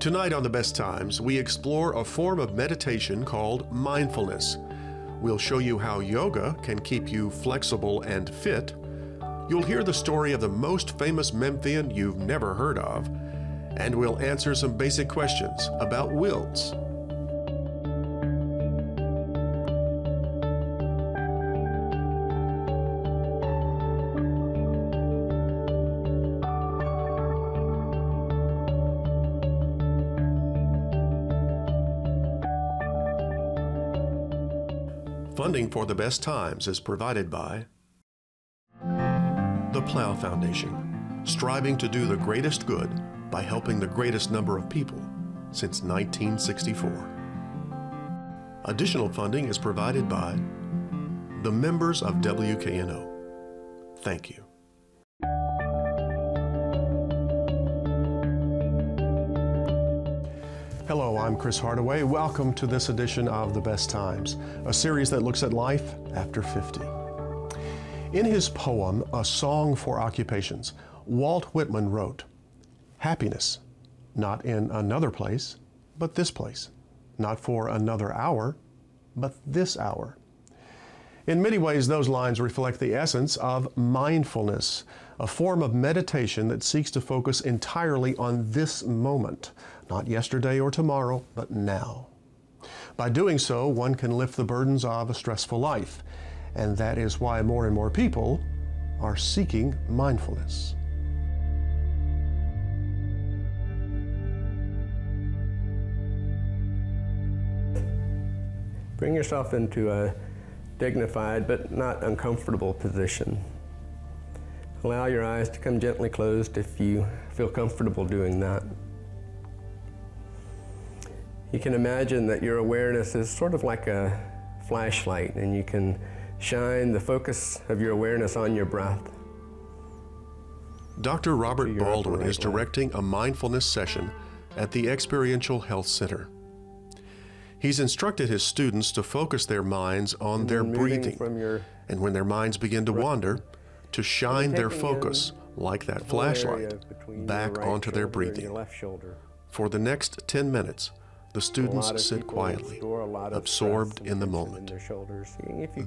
Tonight on The Best Times, we explore a form of meditation called mindfulness. We'll show you how yoga can keep you flexible and fit. You'll hear the story of the most famous Memphian you've never heard of, and we'll answer some basic questions about wills. Funding for The Best Times is provided by the Plow Foundation, striving to do the greatest good by helping the greatest number of people since 1964. Additional funding is provided by the members of WKNO. Thank you. Hello, I'm Chris Hardaway. Welcome to this edition of The Best Times, a series that looks at life after 50. In his poem, A Song for Occupations, Walt Whitman wrote, "Happiness, not in another place, but this place. Not for another hour, but this hour." In many ways, those lines reflect the essence of mindfulness, a form of meditation that seeks to focus entirely on this moment, not yesterday or tomorrow, but now. By doing so, one can lift the burdens of a stressful life, and that is why more and more people are seeking mindfulness. Bring yourself into a dignified but not uncomfortable position. Allow your eyes to come gently closed if you feel comfortable doing that. You can imagine that your awareness is sort of like a flashlight, and you can shine the focus of your awareness on your breath. Dr. Robert Baldwin is directing a mindfulness session at the Experiential Health Center. He's instructed his students to focus their minds on their breathing, and when their minds begin to wander, to shine their focus, like that flashlight, back onto their breathing. For the next 10 minutes, the students sit quietly, absorbed in the moment.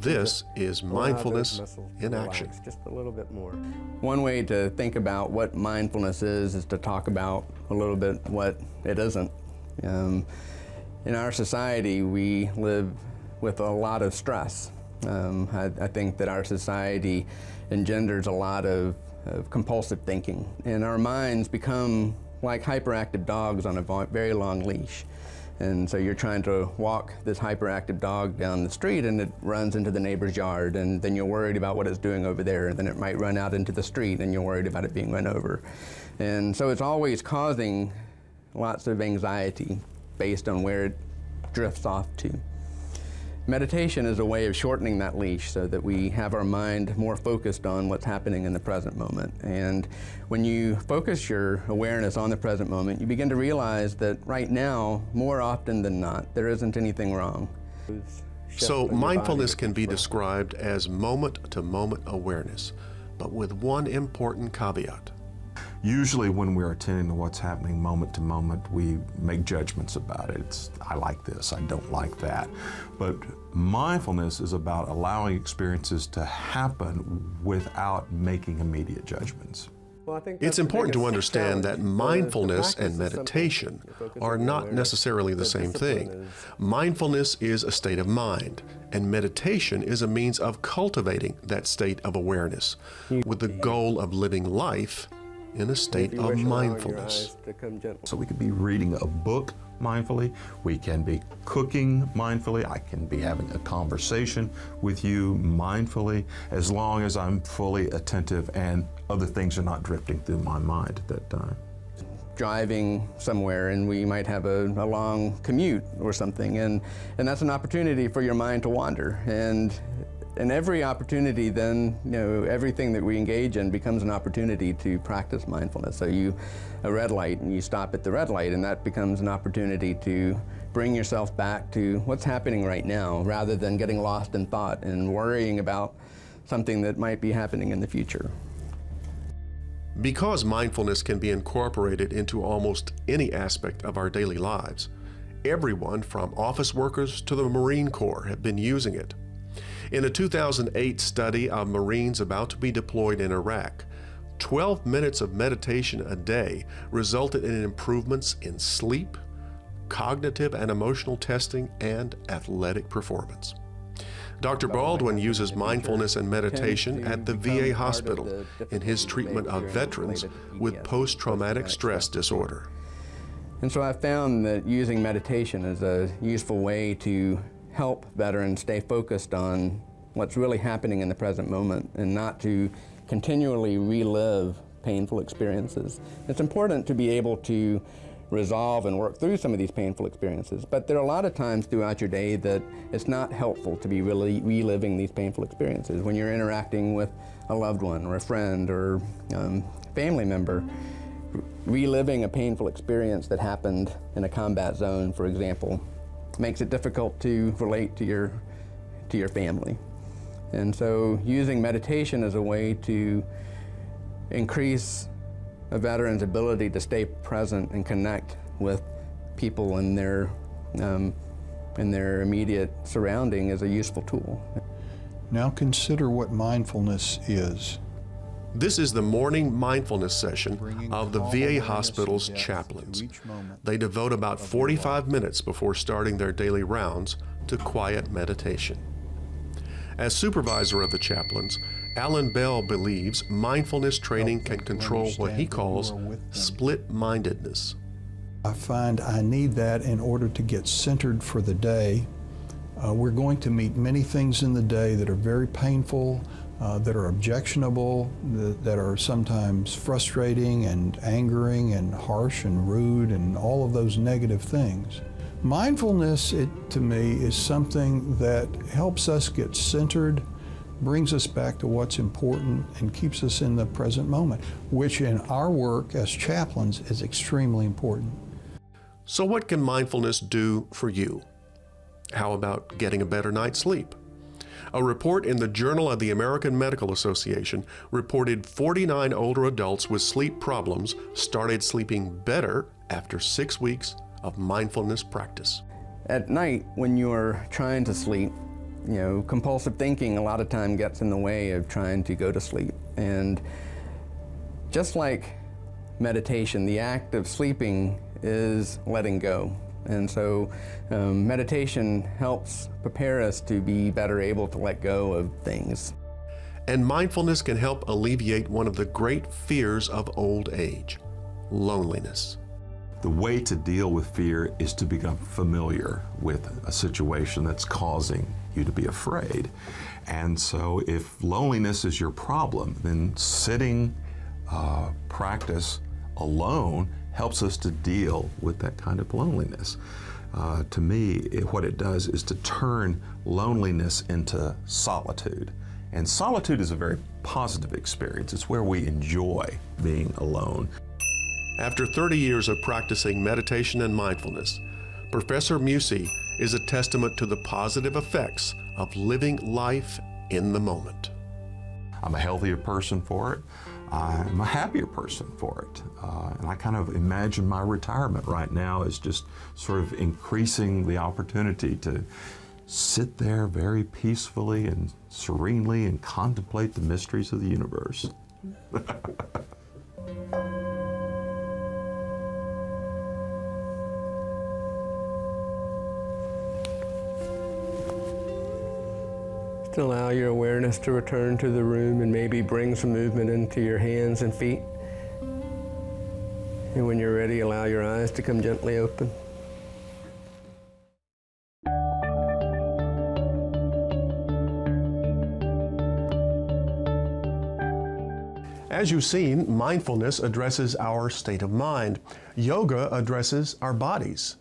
This is mindfulness in action. Just a little bit more. One way to think about what mindfulness is to talk about a little bit what it isn't. In our society, we live with a lot of stress. I think that our society engenders a lot of compulsive thinking, and our minds become like hyperactive dogs on a very long leash. And so you're trying to walk this hyperactive dog down the street, and it runs into the neighbor's yard, and then you're worried about what it's doing over there, and then it might run out into the street, and you're worried about it being run over. And so it's always causing lots of anxiety based on where it drifts off to. Meditation is a way of shortening that leash so that we have our mind more focused on what's happening in the present moment. And when you focus your awareness on the present moment, you begin to realize that right now, more often than not, there isn't anything wrong. So mindfulness can be described as moment-to-moment awareness, but with one important caveat. Usually when we're attending to what's happening moment to moment, we make judgments about it. I like this, I don't like that. But mindfulness is about allowing experiences to happen without making immediate judgments. It's important to understand that mindfulness and meditation are not necessarily the same thing. Mindfulness is a state of mind, and meditation is a means of cultivating that state of awareness with the goal of living life in a state of mindfulness. So we could be reading a book mindfully, we can be cooking mindfully, I can be having a conversation with you mindfully, as long as I'm fully attentive and other things are not drifting through my mind at that time. Driving somewhere, and we might have a long commute or something, and that's an opportunity for your mind to wander. And every opportunity then, everything that we engage in becomes an opportunity to practice mindfulness. So a red light, and you stop at the red light, and that becomes an opportunity to bring yourself back to what's happening right now, rather than getting lost in thought and worrying about something that might be happening in the future. Because mindfulness can be incorporated into almost any aspect of our daily lives, everyone from office workers to the Marine Corps have been using it. In a 2008 study of Marines about to be deployed in Iraq, 12 minutes of meditation a day resulted in improvements in sleep, cognitive and emotional testing, and athletic performance. Dr. Baldwin uses mindfulness and meditation at the VA hospital in his treatment of veterans with post-traumatic stress disorder. And so I found that using meditation is a useful way to help veterans stay focused on what's really happening in the present moment and not to continually relive painful experiences. It's important to be able to resolve and work through some of these painful experiences, but there are a lot of times throughout your day that it's not helpful to be really reliving these painful experiences. When you're interacting with a loved one or a friend or family member, reliving a painful experience that happened in a combat zone, for example, makes it difficult to relate to your family. And so using meditation as a way to increase a veteran's ability to stay present and connect with people in their immediate surrounding is a useful tool. Now consider what mindfulness is. This is the morning mindfulness session of the VA hospital's chaplains. They devote about 45 minutes before starting their daily rounds to quiet meditation. As supervisor of the chaplains, Alan Bell believes mindfulness training can control what he calls split-mindedness. I find I need that in order to get centered for the day. We're going to meet many things in the day that are very painful, that are objectionable, that are sometimes frustrating and angering and harsh and rude and all of those negative things. Mindfulness, to me, is something that helps us get centered, brings us back to what's important, and keeps us in the present moment, which in our work as chaplains is extremely important. So what can mindfulness do for you? How about getting a better night's sleep? A report in the Journal of the American Medical Association reported 49 older adults with sleep problems started sleeping better after 6 weeks of mindfulness practice. At night, when you're trying to sleep, compulsive thinking a lot of time gets in the way of trying to go to sleep. And just like meditation, the act of sleeping is letting go. And so meditation helps prepare us to be better able to let go of things. And mindfulness can help alleviate one of the great fears of old age, loneliness. The way to deal with fear is to become familiar with a situation that's causing you to be afraid. And so if loneliness is your problem, then sitting practice alone helps us to deal with that kind of loneliness. To me, what it does is to turn loneliness into solitude. And solitude is a very positive experience. It's where we enjoy being alone. After 30 years of practicing meditation and mindfulness, Professor Musi is a testament to the positive effects of living life in the moment. I'm a healthier person for it. I'm a happier person for it. And I kind of imagine my retirement right now as just sort of increasing the opportunity to sit there very peacefully and serenely and contemplate the mysteries of the universe. Allow your awareness to return to the room and maybe bring some movement into your hands and feet. And when you're ready, allow your eyes to come gently open. As you've seen, mindfulness addresses our state of mind. Yoga addresses our bodies.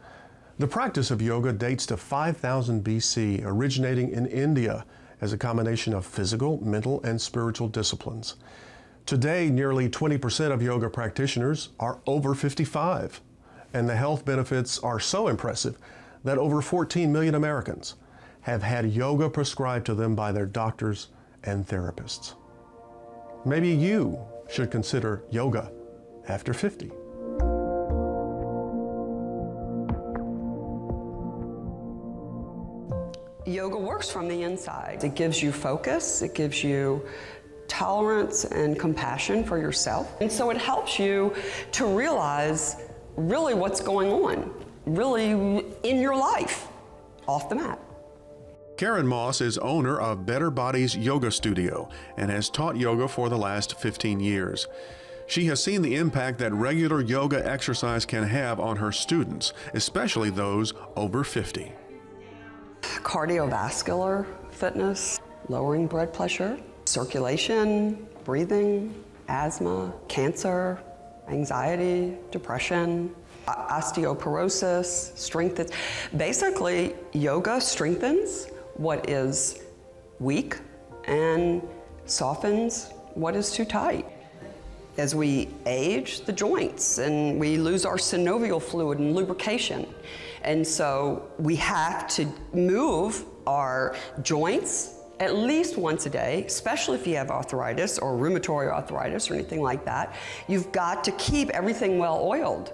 The practice of yoga dates to 5000 BC, originating in India as a combination of physical, mental, and spiritual disciplines. Today, nearly 20% of yoga practitioners are over 55, and the health benefits are so impressive that over 14 million Americans have had yoga prescribed to them by their doctors and therapists. Maybe you should consider yoga after 50. Yoga works from the inside. It gives you focus, it gives you tolerance and compassion for yourself. And so it helps you to realize really what's going on, really in your life, off the mat. Karen Moss is owner of Better Bodies Yoga Studio and has taught yoga for the last 15 years. She has seen the impact that regular yoga exercise can have on her students, especially those over 50. Cardiovascular fitness, lowering blood pressure, circulation, breathing, asthma, cancer, anxiety, depression, osteoporosis, strength. Basically, yoga strengthens what is weak and softens what is too tight. As we age, the joints, and we lose our synovial fluid and lubrication. And so we have to move our joints at least once a day, especially if you have arthritis or rheumatoid arthritis or anything like that. You've got to keep everything well oiled.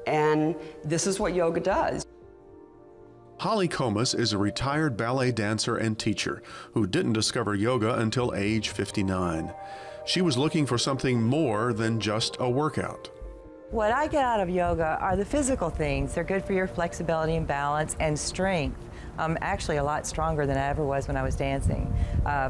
And this is what yoga does. Holly Comas is a retired ballet dancer and teacher who didn't discover yoga until age 59. She was looking for something more than just a workout. What I get out of yoga are the physical things. They're good for your flexibility and balance and strength. I'm actually a lot stronger than I ever was when I was dancing,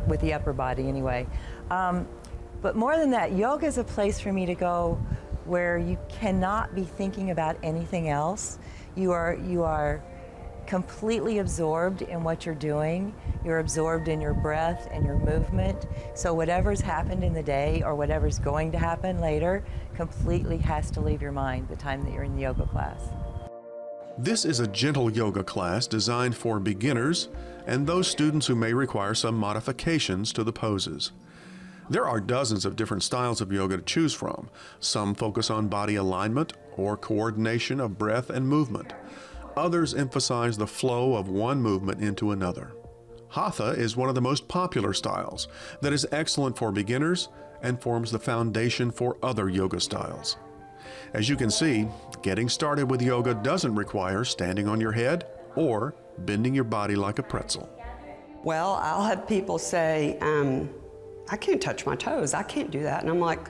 with the upper body anyway. But more than that, yoga is a place for me to go where you cannot be thinking about anything else. You are completely absorbed in what you're doing. You're absorbed in your breath and your movement. So whatever's happened in the day or whatever's going to happen later completely has to leave your mind the time that you're in the yoga class. This is a gentle yoga class designed for beginners and those students who may require some modifications to the poses. There are dozens of different styles of yoga to choose from. Some focus on body alignment or coordination of breath and movement. Others emphasize the flow of one movement into another. Hatha is one of the most popular styles that is excellent for beginners and forms the foundation for other yoga styles. As you can see, getting started with yoga doesn't require standing on your head or bending your body like a pretzel. Well, I'll have people say, I can't touch my toes, I can't do that. And I'm like,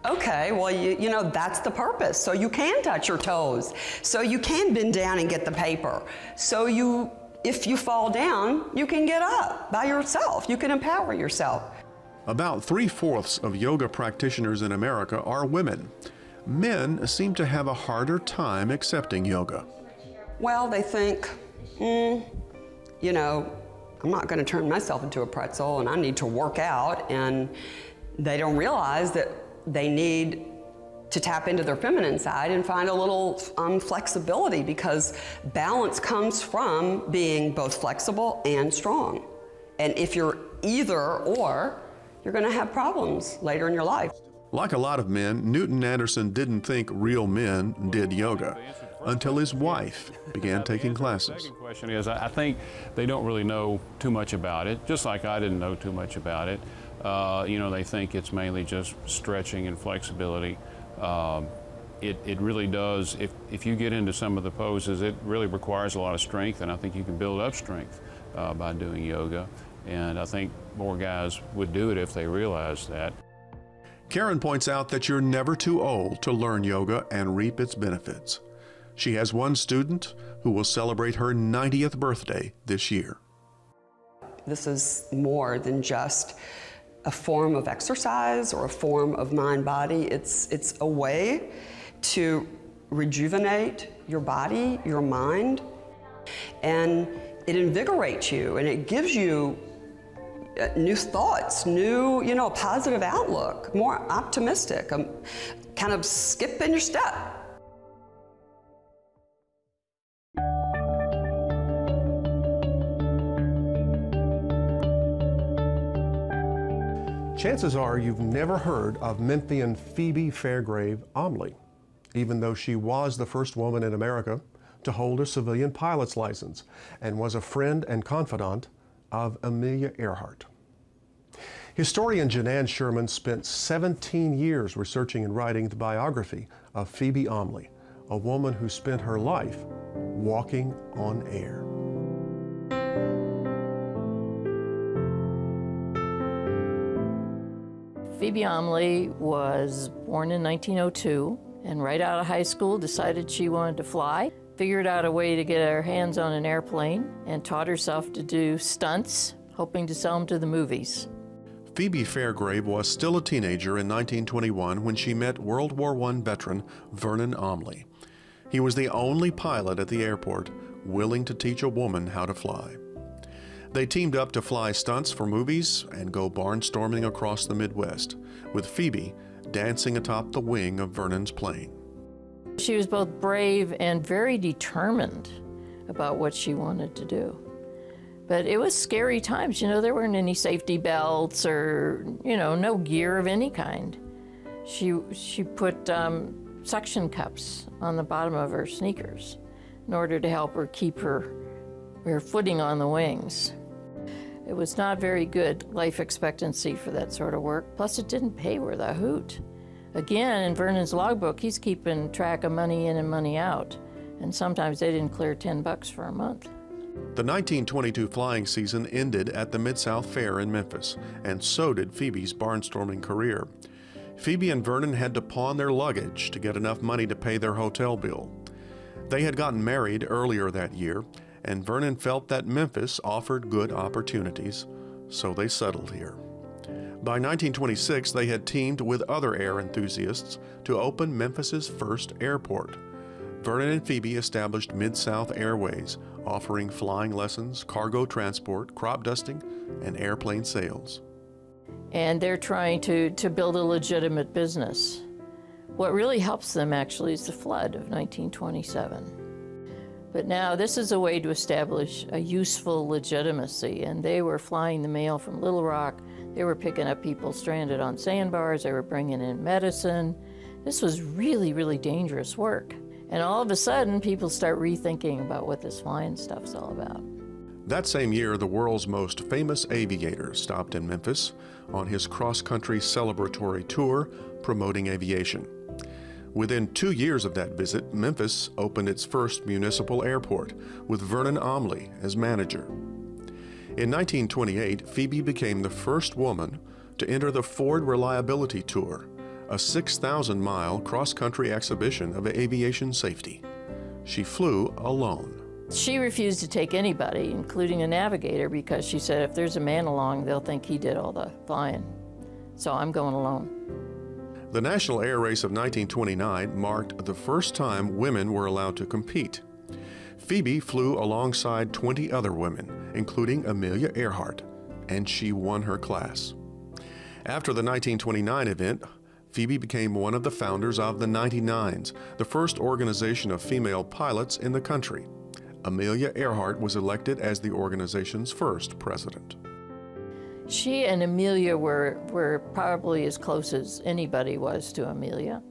okay, well, you know, that's the purpose. So you can touch your toes. So you can bend down and get the paper. So if you fall down, you can get up by yourself. You can empower yourself. About 3/4 of yoga practitioners in America are women. Men seem to have a harder time accepting yoga. Well, they think, you know, I'm not going to turn myself into a pretzel and I need to work out, and they don't realize that they need to tap into their feminine side and find a little flexibility, because balance comes from being both flexible and strong. And if you're either or, you're going to have problems later in your life. Like a lot of men, Newton Anderson didn't think real men did yoga until his wife began taking classes. The second question is, I think they don't really know too much about it, just like I didn't know too much about it. You know, they think it's mainly just stretching and flexibility. It really does, if you get into some of the poses, it really requires a lot of strength, and I think you can build up strength by doing yoga. And I think more guys would do it if they realized that. Karen points out that you're never too old to learn yoga and reap its benefits. She has one student who will celebrate her 90th birthday this year. This is more than just a form of exercise or a form of mind-body. It's a way to rejuvenate your body, your mind, and it invigorates you and it gives you new thoughts, new, you know, positive outlook, more optimistic, kind of skip in your step. Chances are you've never heard of Memphian Phoebe Fairgrave Omley, even though she was the first woman in America to hold a civilian pilot's license and was a friend and confidant of Amelia Earhart. Historian Janan Sherman spent 17 years researching and writing the biography of Phoebe Omley, a woman who spent her life walking on air. Phoebe Omley was born in 1902 and right out of high school decided she wanted to fly, figured out a way to get her hands on an airplane, and taught herself to do stunts, hoping to sell them to the movies. Phoebe Fairgrave was still a teenager in 1921 when she met World War I veteran Vernon Omley. He was the only pilot at the airport willing to teach a woman how to fly. They teamed up to fly stunts for movies and go barnstorming across the Midwest, with Phoebe dancing atop the wing of Vernon's plane. She was both brave and very determined about what she wanted to do. But it was scary times. You know, there weren't any safety belts or, no gear of any kind. She put suction cups on the bottom of her sneakers in order to help her keep her footing on the wings. It was not very good life expectancy for that sort of work. Plus, it didn't pay worth a hoot. Again, in Vernon's logbook, he's keeping track of money in and money out. And sometimes they didn't clear $10 for a month. The 1922 flying season ended at the Mid-South Fair in Memphis, and so did Phoebe's barnstorming career. Phoebe and Vernon had to pawn their luggage to get enough money to pay their hotel bill. They had gotten married earlier that year, and Vernon felt that Memphis offered good opportunities, so they settled here. By 1926, they had teamed with other air enthusiasts to open Memphis's first airport. Vernon and Phoebe established Mid-South Airways, offering flying lessons, cargo transport, crop dusting, and airplane sales. And they're trying to build a legitimate business. What really helps them, actually, is the flood of 1927. But now this is a way to establish a useful legitimacy, and they were flying the mail from Little Rock. They were picking up people stranded on sandbars. They were bringing in medicine. This was really, really dangerous work. And all of a sudden, people start rethinking about what this flying stuff's all about. That same year, the world's most famous aviator stopped in Memphis on his cross-country celebratory tour promoting aviation. Within 2 years of that visit, Memphis opened its first municipal airport, with Vernon Omley as manager. In 1928, Phoebe became the first woman to enter the Ford Reliability Tour, a 6,000-mile cross-country exhibition of aviation safety. She flew alone. She refused to take anybody, including a navigator, because she said if there's a man along, they'll think he did all the flying. So I'm going alone. The National Air Race of 1929 marked the first time women were allowed to compete. Phoebe flew alongside 20 other women, including Amelia Earhart, and she won her class. After the 1929 event, Phoebe became one of the founders of the 99s, the first organization of female pilots in the country. Amelia Earhart was elected as the organization's first president. She and Amelia were probably as close as anybody was to Amelia.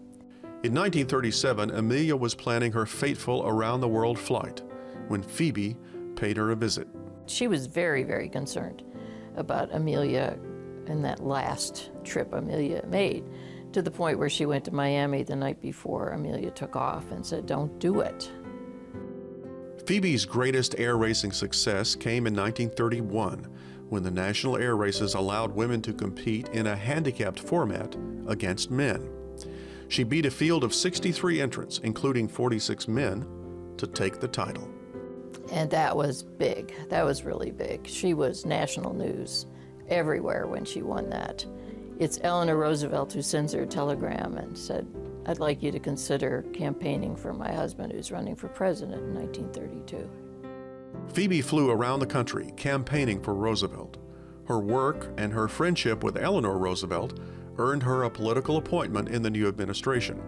In 1937, Amelia was planning her fateful around-the-world flight when Phoebe paid her a visit. She was very, very concerned about Amelia and that last trip Amelia made, to the point where she went to Miami the night before Amelia took off and said, "Don't do it." Phoebe's greatest air racing success came in 1931, when the National Air Races allowed women to compete in a handicapped format against men. She beat a field of 63 entrants, including 46 men, to take the title. And that was big. That was really big. She was national news everywhere when she won that. It's Eleanor Roosevelt who sends her a telegram and said, "I'd like you to consider campaigning for my husband who's running for president in 1932. Phoebe flew around the country campaigning for Roosevelt. Her work and her friendship with Eleanor Roosevelt earned her a political appointment in the new administration.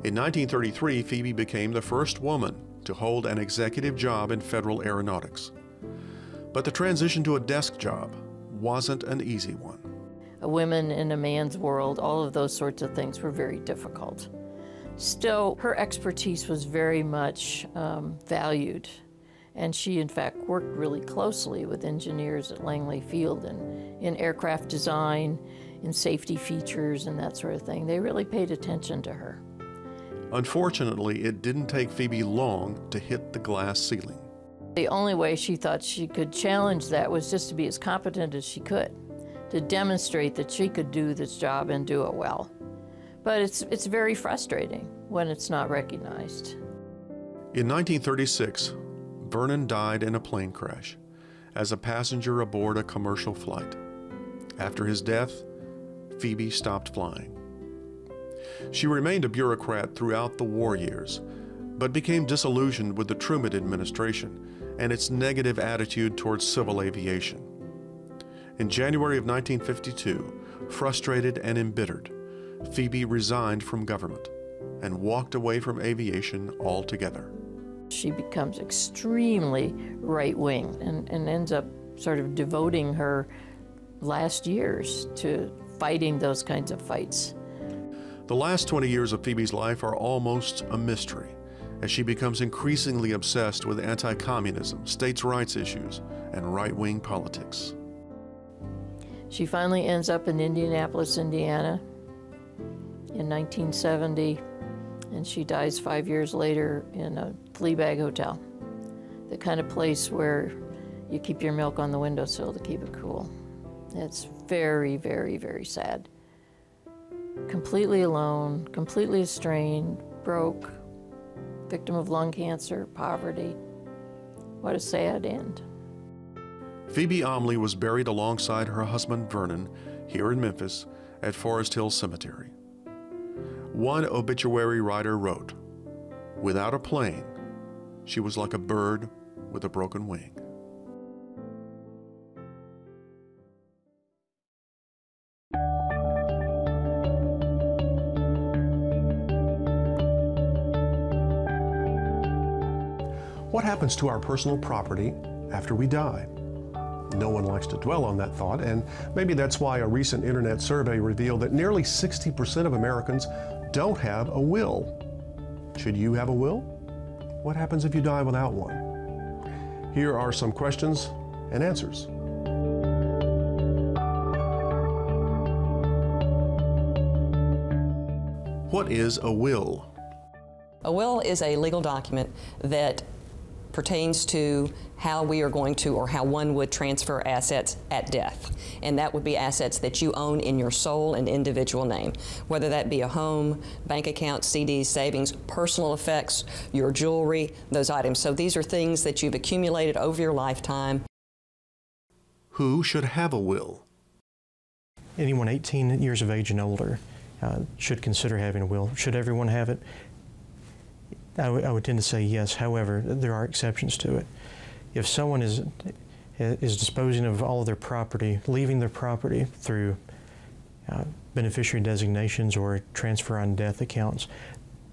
In 1933, Phoebe became the first woman to hold an executive job in federal aeronautics. But the transition to a desk job wasn't an easy one. A woman in a man's world, all of those sorts of things were very difficult. Still, her expertise was very much valued, And she, in fact, worked really closely with engineers at Langley Field in aircraft design, in safety features, and that sort of thing. They really paid attention to her. Unfortunately, it didn't take Phoebe long to hit the glass ceiling. The only way she thought she could challenge that was just to be as competent as she could, to demonstrate that she could do this job and do it well. But it's very frustrating when it's not recognized. In 1936, Vernon died in a plane crash as a passenger aboard a commercial flight. After his death, Phoebe stopped flying. She remained a bureaucrat throughout the war years, but became disillusioned with the Truman administration and its negative attitude towards civil aviation. In January of 1952, frustrated and embittered, Phoebe resigned from government and walked away from aviation altogether. She becomes extremely right-wing and ends up sort of devoting her last years to fighting those kinds of fights. The last 20 years of Phoebe's life are almost a mystery, as she becomes increasingly obsessed with anti-communism, states' rights issues, and right-wing politics. She finally ends up in Indianapolis, Indiana in 1970, and she dies 5 years later in a flea bag hotel, the kind of place where you keep your milk on the windowsill to keep it cool. It's very, very, very sad. Completely alone, completely estranged, broke, victim of lung cancer, poverty. What a sad end. Phoebe Omley was buried alongside her husband Vernon here in Memphis at Forest Hill Cemetery. One obituary writer wrote, "Without a plane, she was like a bird with a broken wing." What happens to our personal property after we die? No one likes to dwell on that thought, and maybe that's why a recent internet survey revealed that nearly 60% of Americans don't have a will. Should you have a will? What happens if you die without one? Here are some questions and answers. What is a will? A will is a legal document that pertains to how we are going to, or how one would transfer assets at death. And that would be assets that you own in your sole and individual name, whether that be a home, bank account, CDs, savings, personal effects, your jewelry, those items. So these are things that you've accumulated over your lifetime. Who should have a will? Anyone 18 years of age and older should consider having a will. Should everyone have it? I would tend to say yes. However, there are exceptions to it. If someone is disposing of all of their property, leaving their property through beneficiary designations or transfer on death accounts,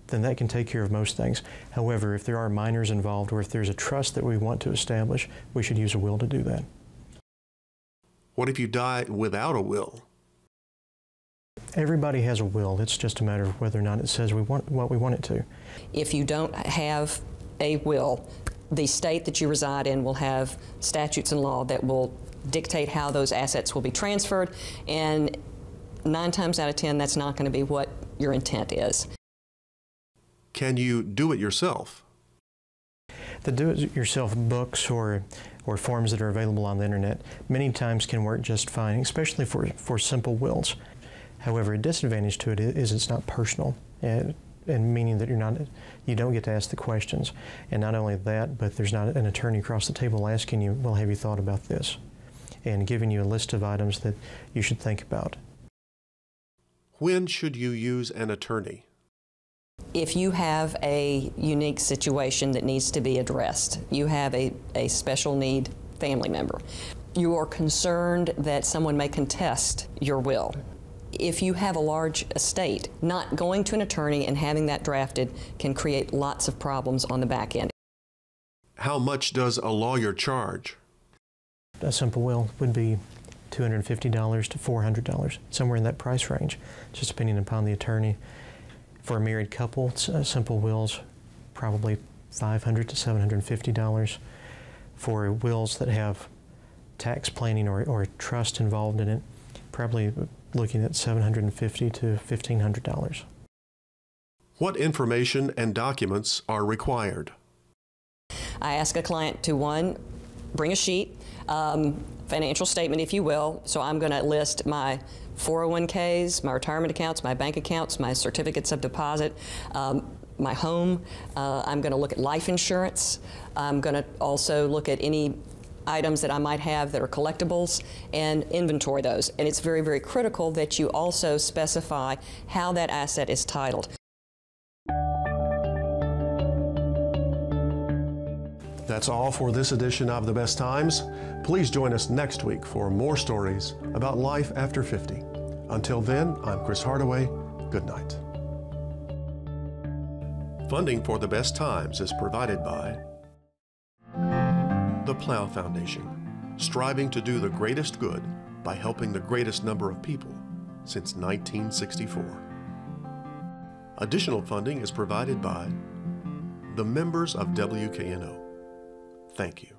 then that can take care of most things. However, if there are minors involved or if there's a trust that we want to establish, we should use a will to do that. What if you die without a will? Everybody has a will. It's just a matter of whether or not it says what we want it to. If you don't have a will, the state that you reside in will have statutes and law that will dictate how those assets will be transferred, and 9 times out of 10, that's not going to be what your intent is. Can you do it yourself? The do-it-yourself books or forms that are available on the internet many times can work just fine, especially for simple wills. However, a disadvantage to it is it's not personal, and meaning that you don't get to ask the questions. And not only that, but there's not an attorney across the table asking you, well, have you thought about this? And giving you a list of items that you should think about. When should you use an attorney? If you have a unique situation that needs to be addressed, you have a special need family member, you are concerned that someone may contest your will. If you have a large estate, not going to an attorney and having that drafted can create lots of problems on the back end. How much does a lawyer charge? A simple will would be $250 to $400, somewhere in that price range, just depending upon the attorney. For a married couple, simple wills, probably $500 to $750. for wills that have tax planning or trust involved in it, probably looking at $750 to $1,500. What information and documents are required? I ask a client to, one, bring a sheet, financial statement, if you will. So I'm going to list my 401ks, my retirement accounts, my bank accounts, my certificates of deposit, my home. I'm going to look at life insurance. I'm going to also look at any items that I might have that are collectibles and inventory those. And it's very, very critical that you also specify how that asset is titled. That's all for this edition of The Best Times. Please join us next week for more stories about life after 50. Until then, I'm Chris Hardaway. Good night. Funding for The Best Times is provided by the Plow Foundation, striving to do the greatest good by helping the greatest number of people since 1964. Additional funding is provided by the members of WKNO. Thank you.